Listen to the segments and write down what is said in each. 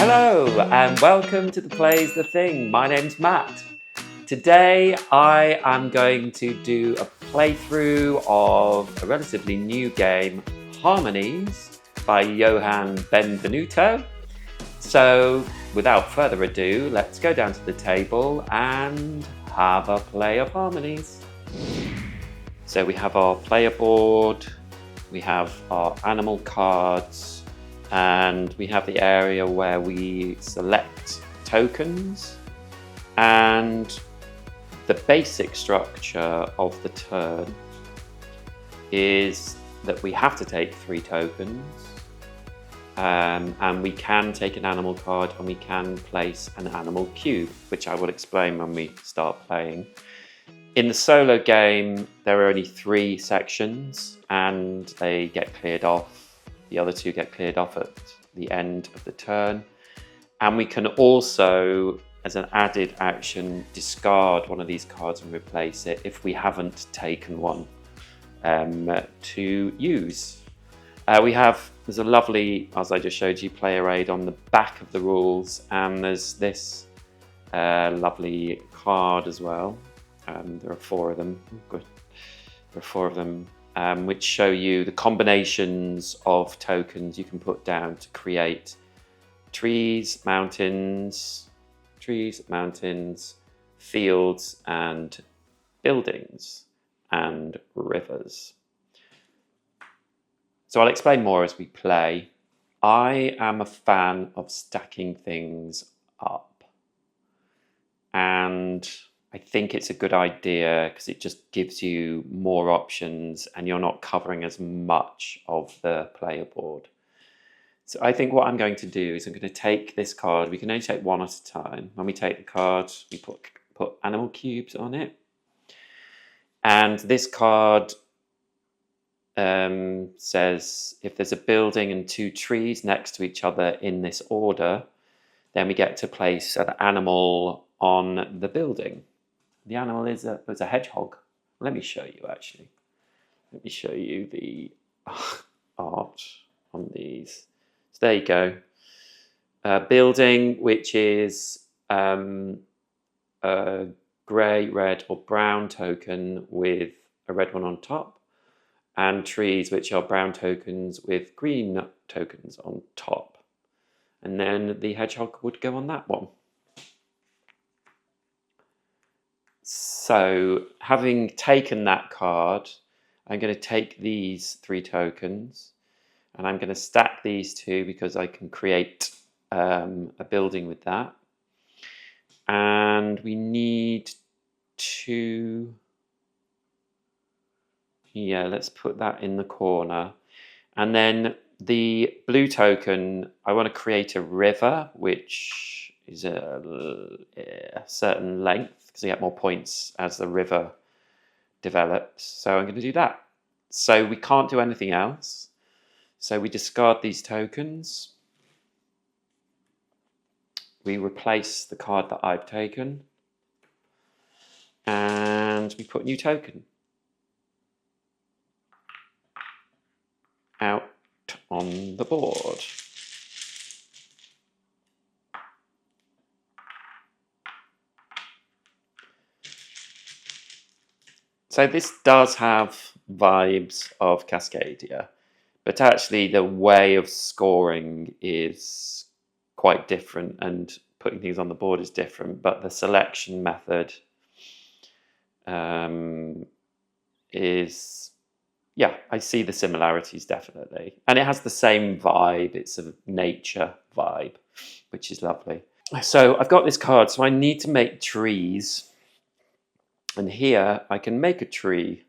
Hello and welcome to the Plays the Thing. My name's Matt. Today I am going to do a playthrough of a relatively new game, Harmonies, by Johan Benvenuto. So without further ado, let's go down to the table and have a play of Harmonies. So we have our player board, we have our animal cards, and we have the area where we select tokens. And the basic structure of the turn is that we have to take 3 tokens, and we can take an animal card and we can place an animal cube, which I will explain when we start playing. In the solo game, there are only 3 sections and they get cleared off. The other 2 get cleared off at the end of the turn. And we can also, as an added action, discard one of these cards and replace it if we haven't taken one to use. There's a lovely, as I just showed you, player aid on the back of the rules, and there's this lovely card as well. There are 4 of them. Oh, good. There are 4 of them, which show you the combinations of tokens you can put down to create trees, mountains, fields, and buildings, and rivers. So I'll explain more as we play. I am a fan of stacking things up, and I think it's a good idea because it just gives you more options and you're not covering as much of the player board. So I think what I'm going to do is I'm going to take this card. We can only take 1 at a time. When we take the card, we put animal cubes on it. And this card says if there's a building and 2 trees next to each other in this order, then we get to place an animal on the building. The animal is a hedgehog. Let me show you, actually. Let me show you the art on these. So there you go. A building, which is a grey, red, or brown token with a red one on top, and trees, which are brown tokens with green tokens on top. And then the hedgehog would go on that one. So, having taken that card, I'm going to take these 3 tokens and I'm going to stack these 2 because I can create a building with that. And we need to, let's put that in the corner. And then the blue token, I want to create a river, which is a certain length, because you get more points as the river develops. So I'm going to do that. So we can't do anything else. So we discard these tokens. We replace the card that I've taken. And we put a new token out on the board. So this does have vibes of Cascadia, but actually the way of scoring is quite different and putting things on the board is different, but the selection method is, I see the similarities definitely. And it has the same vibe, it's a nature vibe, which is lovely. So I've got this card, so I need to make trees. And here I can make a tree.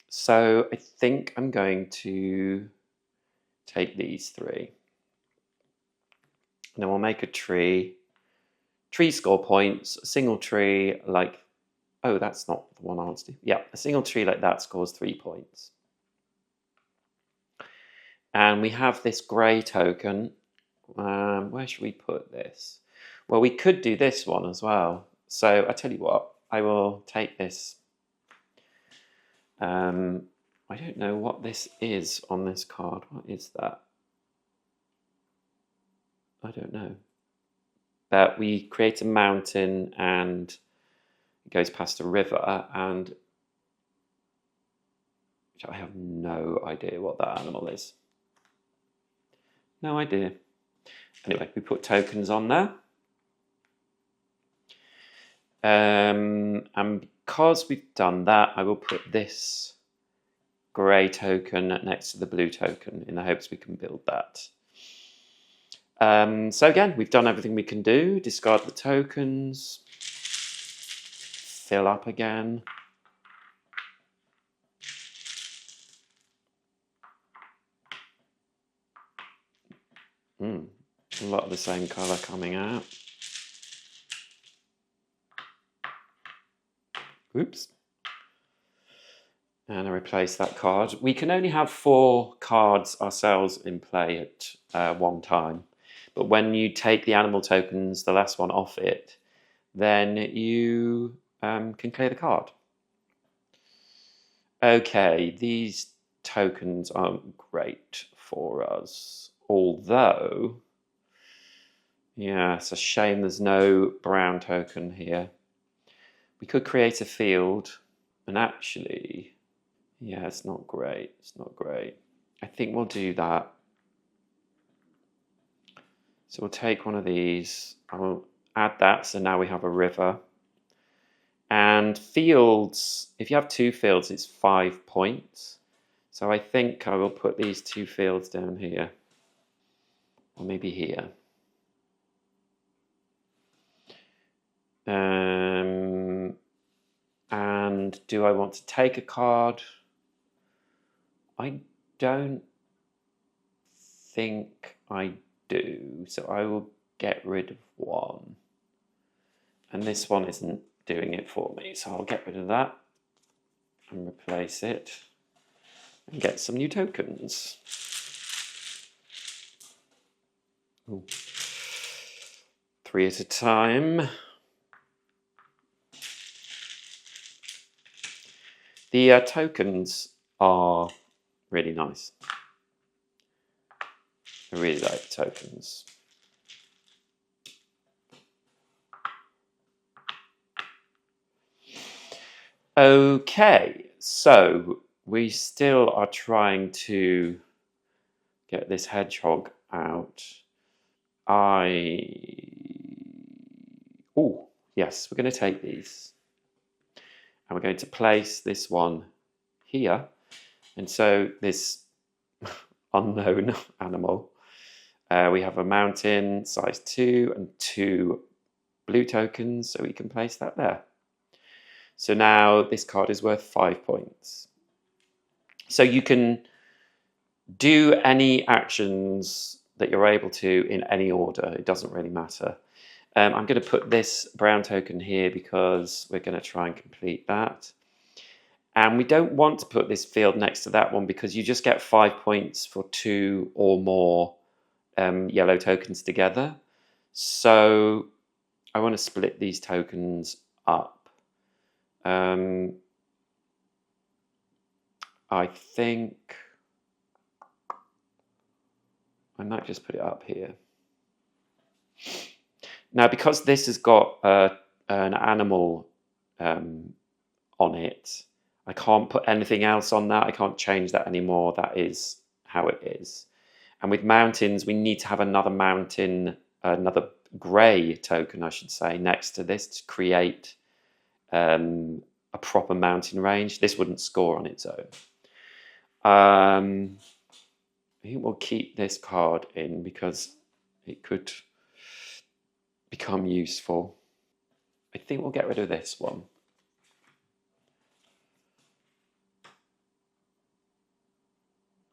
So I think I'm going to take these 3. And then we'll make a tree. Tree score points. A single tree like, oh, that's not the one I want to do. Yeah, a single tree like that scores 3 points. And we have this grey token. Where should we put this? Well, we could do this one as well. So I tell you what, I will take this. I don't know what this is on this card. What is that? I don't know. But we create a mountain and it goes past a river, and I have no idea what that animal is. No idea. Anyway, we put tokens on there. And because we've done that, I will put this grey token next to the blue token in the hopes we can build that. So again, we've done everything we can do. Discard the tokens. Fill up again. A lot of the same colour coming out. Oops. And I replace that card. We can only have 4 cards ourselves in play at one time. But when you take the animal tokens, the last one off it, then you can clear the card. Okay, these tokens aren't great for us. Although, yeah, it's a shame there's no brown token here. We could create a field, and actually, yeah, it's not great. It's not great. I think we'll do that. So we'll take one of these. I will add that, so now we have a river. And fields, if you have 2 fields, it's 5 points. So I think I will put these 2 fields down here. Or maybe here. And do I want to take a card? I don't think I do. So I will get rid of one. And this one isn't doing it for me. So I'll get rid of that and replace it and get some new tokens. Ooh. 3 at a time. The tokens are really nice. I really like the tokens. Okay, so we still are trying to get this hedgehog out. Oh, yes, we're going to take these. And we're going to place this one here. And so this unknown animal, we have a mountain, size 2, and 2 blue tokens, so we can place that there. So now this card is worth 5 points. So you can do any actions that you're able to in any order. It doesn't really matter. I'm going to put this brown token here because we're going to try and complete that. And we don't want to put this field next to that one because you just get 5 points for 2 or more yellow tokens together. So I want to split these tokens up. I think I might just put it up here. Now, because this has got an animal on it, I can't put anything else on that. I can't change that anymore. That is how it is. And with mountains, we need to have another mountain, another grey token, I should say, next to this to create a proper mountain range. This wouldn't score on its own. I think we'll keep this card in because it could become useful. I think we'll get rid of this one.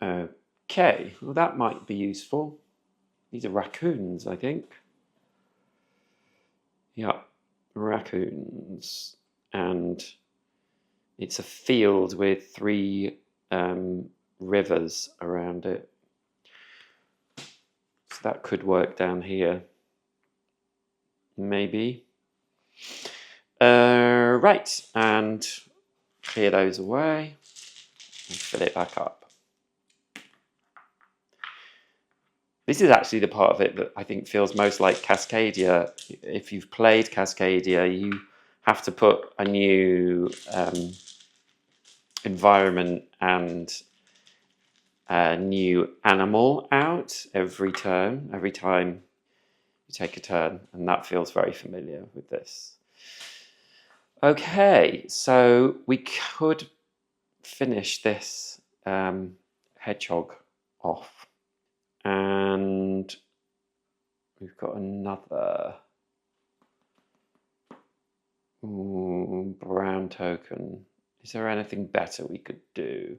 Okay, well that might be useful. These are raccoons, I think. Yeah, raccoons. And it's a field with 3 rivers around it. So that could work down here. Maybe. Right, and clear those away and fill it back up. This is actually the part of it that I think feels most like Cascadia. If you've played Cascadia, you have to put a new environment and a new animal out every turn, every time you take a turn, and that feels very familiar with this. Okay, so we could finish this hedgehog off, and we've got another brown token. Is there anything better we could do?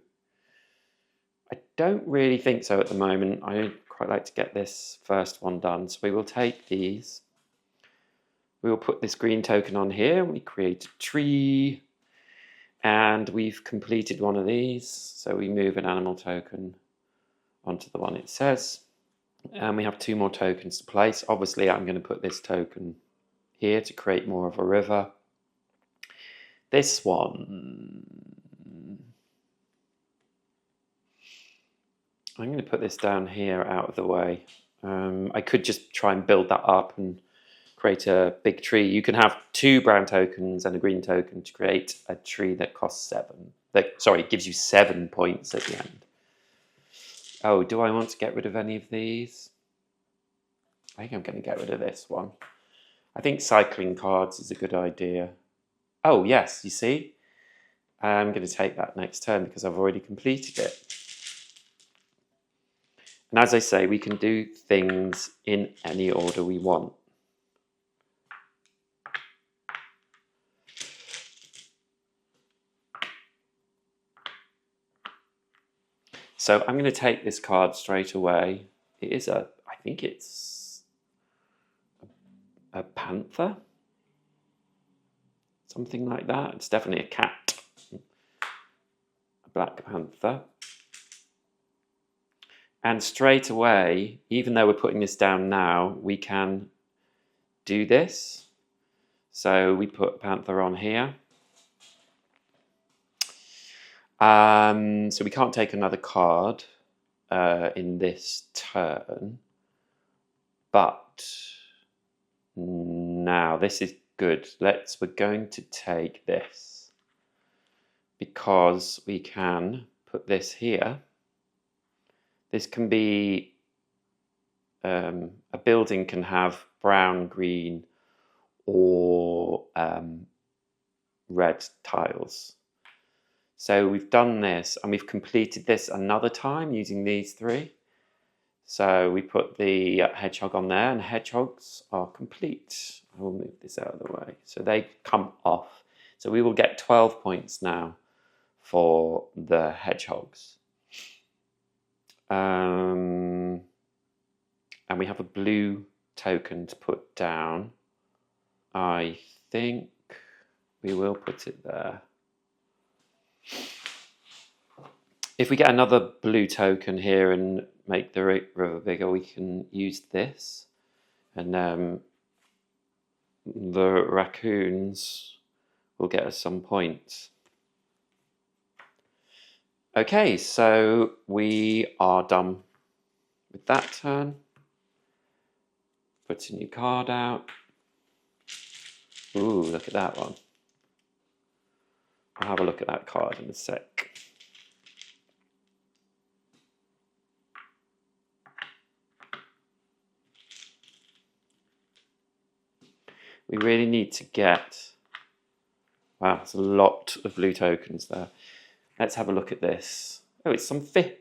I don't really think so at the moment. I'd quite like to get this first one done. So we will take these. We will put this green token on here. We create a tree. And we've completed one of these. So we move an animal token onto the one it says. And we have 2 more tokens to place. Obviously, I'm going to put this token here to create more of a river. This one, I'm going to put this down here out of the way. I could just try and build that up and create a big tree. You can have 2 brown tokens and a green token to create a tree that costs 7. Sorry, gives you 7 points at the end. Oh, do I want to get rid of any of these? I think I'm going to get rid of this one. I think cycling cards is a good idea. Oh, yes, you see? I'm going to take that next turn because I've already completed it. And as I say, we can do things in any order we want. So I'm going to take this card straight away. It is I think it's a panther. Something like that. It's definitely a cat. A black panther. And straight away, even though we're putting this down now, we can do this. So we put panther on here. So we can't take another card in this turn. But now this is good. We're going to take this because we can put this here. This can be a building can have brown, green, or red tiles. So we've done this and we've completed this another time using these 3. So we put the hedgehog on there, and hedgehogs are complete. I will move this out of the way. So they come off. So we will get 12 points now for the hedgehogs. And we have a blue token to put down. I think we will put it there. If we get another blue token here and make the river bigger, we can use this. And the raccoons will get us some points. Okay, so we are done with that turn. Put a new card out. Ooh, look at that one. I'll have a look at that card in a sec. We really need to get... Wow, there's a lot of blue tokens there. Let's have a look at this. Oh, it's some fish.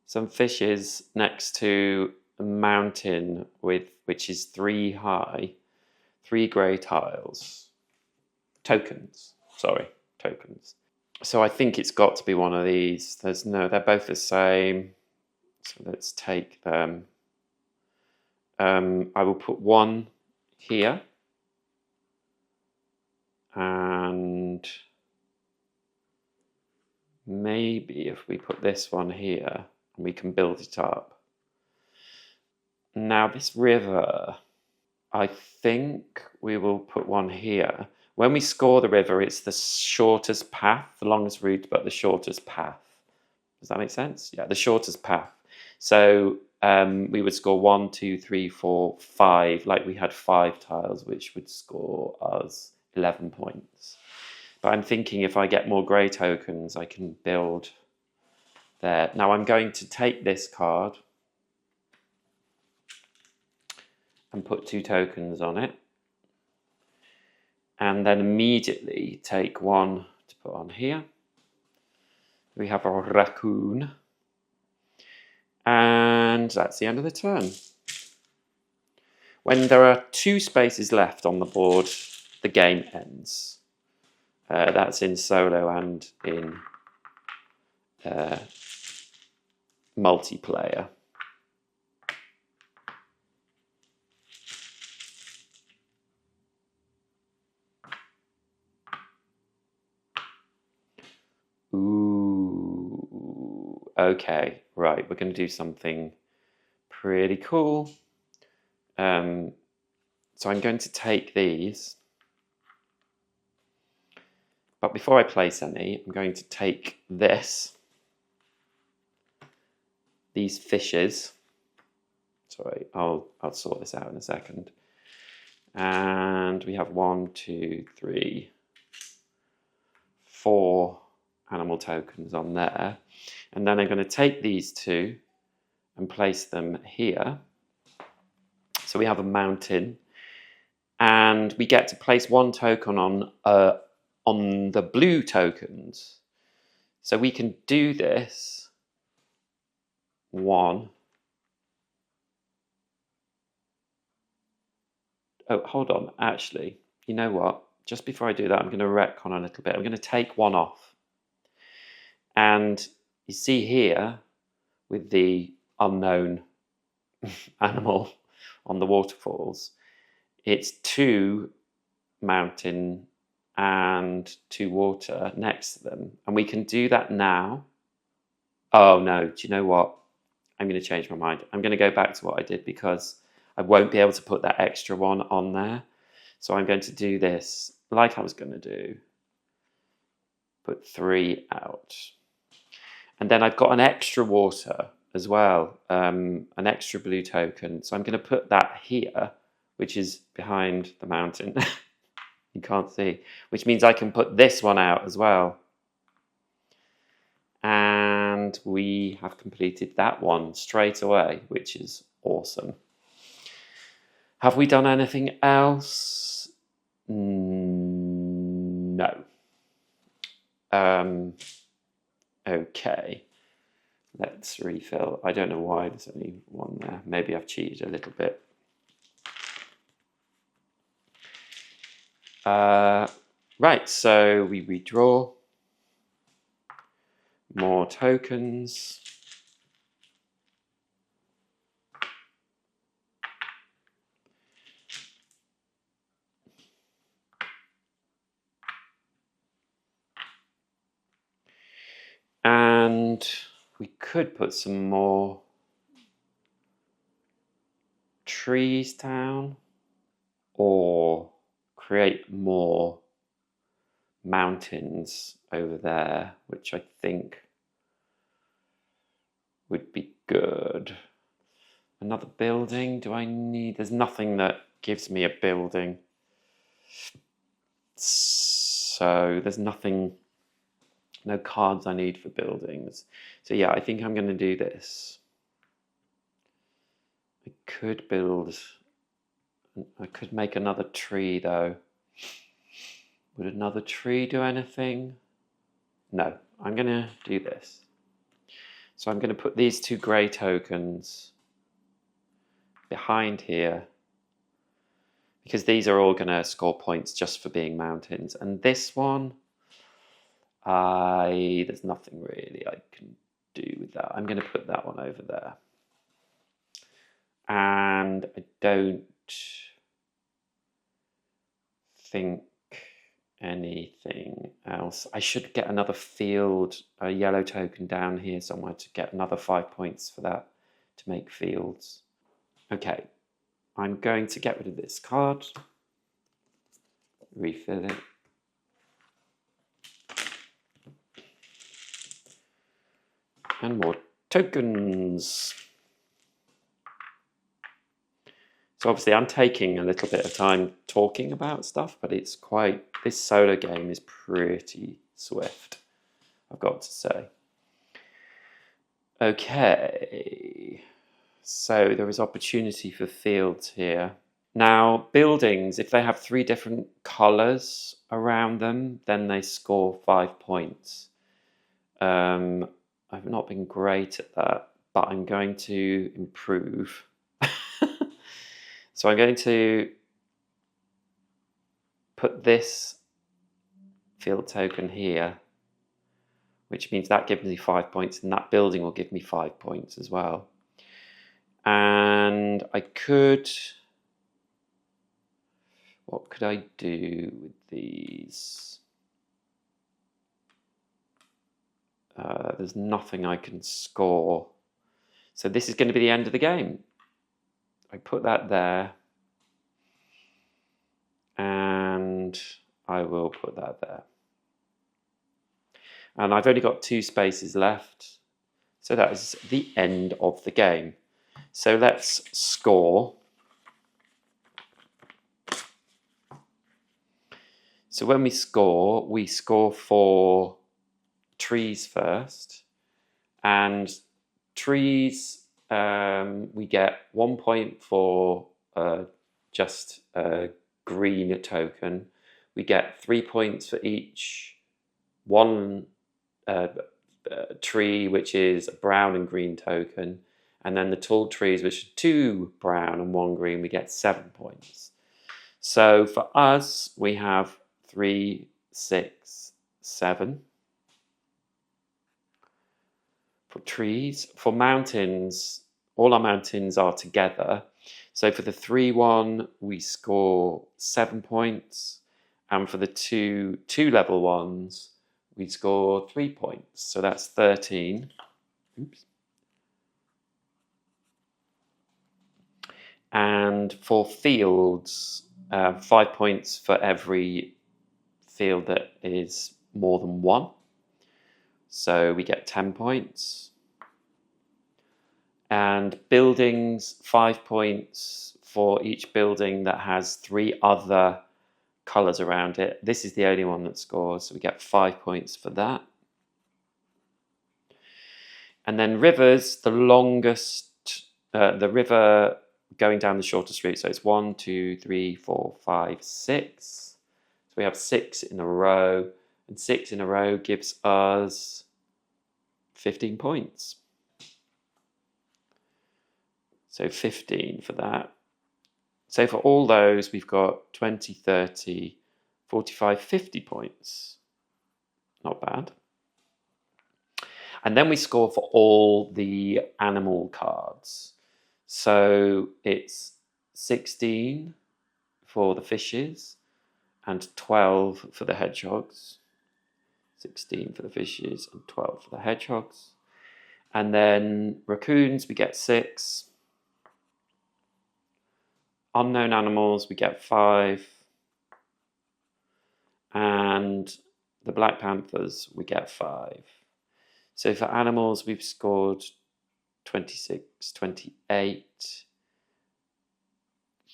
Some fishes next to a mountain which is 3 high, 3 grey tiles. Tokens. Sorry, tokens. So I think it's got to be one of these. They're both the same. So let's take them. I will put one here. And maybe if we put this one here, we can build it up. Now this river, I think we will put one here. When we score the river, it's the shortest path, the longest route, but the shortest path. Does that make sense? Yeah, the shortest path. So we would score 1, 2, 3, 4, 5. Like we had 5 tiles, which would score us 11 points. But I'm thinking if I get more grey tokens, I can build there. Now I'm going to take this card and put 2 tokens on it. And then immediately take 1 to put on here. We have a raccoon. And that's the end of the turn. When there are 2 spaces left on the board, the game ends. That's in solo and in multiplayer. Ooh, okay, right, we're going to do something pretty cool. So I'm going to take these, but before I place any, I'm going to take these fishes. Sorry, I'll sort this out in a second. And we have 1, 2, 3, 4 animal tokens on there. And then I'm going to take these 2 and place them here. So we have a mountain. And we get to place 1 token on the blue tokens. So we can do this 1. Oh, hold on. Actually, you know what? Just before I do that, I'm going to retcon a little bit. I'm going to take 1 off. And you see here, with the unknown animal on the waterfalls, it's 2 mountain and 2 water next to them. And we can do that now. Oh no, do you know what? I'm going to change my mind. I'm going to go back to what I did because I won't be able to put that extra 1 on there. So I'm going to do this like I was going to do. Put 3 out. And then I've got an extra water as well, an extra blue token. So I'm going to put that here, which is behind the mountain. You can't see, which means I can put this one out as well. And we have completed that one straight away, which is awesome. Have we done anything else? No. Okay. Let's refill. I don't know why there's only 1 there. Maybe I've cheated a little bit. Right, so we redraw. More tokens. And we could put some more trees down or create more mountains over there, which I think would be good. Another building, do I need? There's nothing that gives me a building. So there's nothing, no cards I need for buildings. So yeah, I think I'm going to do this. I could make another tree though. Would another tree do anything? No, I'm going to do this. So I'm going to put these 2 grey tokens behind here because these are all going to score points just for being mountains. And this one, there's nothing really I can do with that. I'm going to put that one over there. And I don't think anything else. I should get another field, a yellow token down here somewhere to get another 5 points for that to make fields. Okay, I'm going to get rid of this card, refill it. And more tokens. So obviously I'm taking a little bit of time talking about stuff, but it's quite, this solo game is pretty swift, I've got to say. Okay, so there is opportunity for fields here. Now, buildings, if they have 3 different colours around them, then they score 5 points. I've not been great at that, but I'm going to improve. So I'm going to put this field token here, which means that gives me 5 points, and that building will give me 5 points as well. And I could, what could I do with these? There's nothing I can score. So this is going to be the end of the game. I put that there. And I will put that there. And I've only got 2 spaces left. So that is the end of the game. So let's score. So when we score for trees first. And trees, we get 1 point for just a green token. We get 3 points for each one tree, which is a brown and green token. And then the tall trees, which are 2 brown and 1 green, we get 7 points. So for us, we have 3, 6, 7. For trees, for mountains, all our mountains are together. So for the 3-1, we score 7 points. And for the two level ones, we score 3 points. So that's 13. Oops. And for fields, 5 points for every field that is more than 1. So we get 10 points. And buildings, 5 points for each building that has 3 other colours around it. This is the only one that scores, so we get 5 points for that. And then rivers, the longest, the river going down the shortest route. So it's 1, 2, 3, 4, 5, 6. So we have 6 in a row, and 6 in a row gives us 15 points. So 15 for that. So for all those, we've got 20, 30, 45, 50 points. Not bad. And then we score for all the animal cards. So it's 16 for the fishes and 12 for the hedgehogs. 16 for the fishes and 12 for the hedgehogs. And then raccoons, we get 6. Unknown animals, we get 5. And the black panthers, we get 5. So for animals, we've scored 26, 28,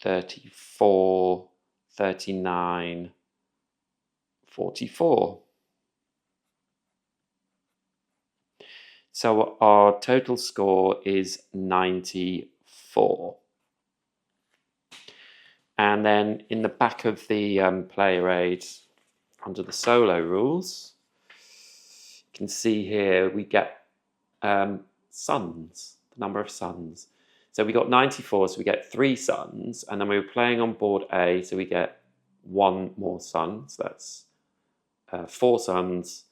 34, 39, 44. So our total score is 94. And then in the back of the player aid, under the solo rules, you can see here we get suns, the number of suns. So we got 94, so we get 3 suns, and then we were playing on board A, so we get 1 more sun, so that's 4 suns.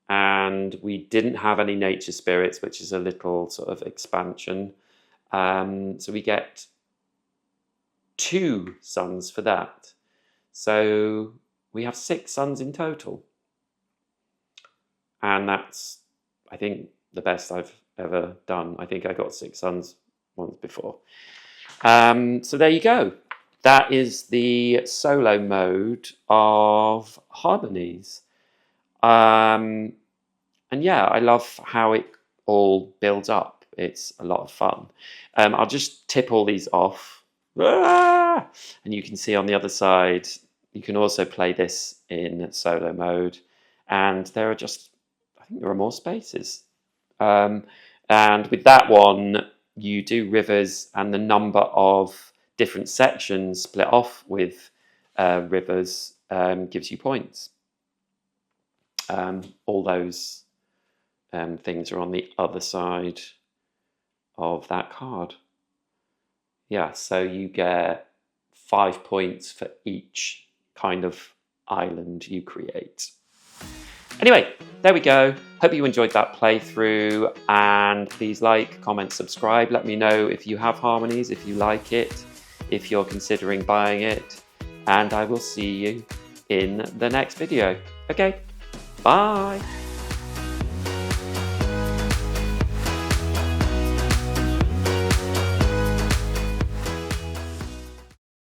And we didn't have any nature spirits, which is a little sort of expansion. So we get 2 suns for that. So we have 6 suns in total. And that's, I think, the best I've ever done. I think I got 6 suns once before. So there you go. That is the solo mode of Harmonies. And yeah, I love how it all builds up. It's a lot of fun. I'll just tip all these off Ah! And you can see on the other side, you can also play this in solo mode. And there are just, I think there are more spaces. And with that one, you do rivers, and the number of different sections split off with rivers gives you points. All those things are on the other side of that card. Yeah, so you get 5 points for each kind of island you create. Anyway, there we go. Hope you enjoyed that playthrough, and please like, comment, subscribe. Let me know if you have Harmonies, if you like it, if you're considering buying it, and I will see you in the next video. Okay, bye.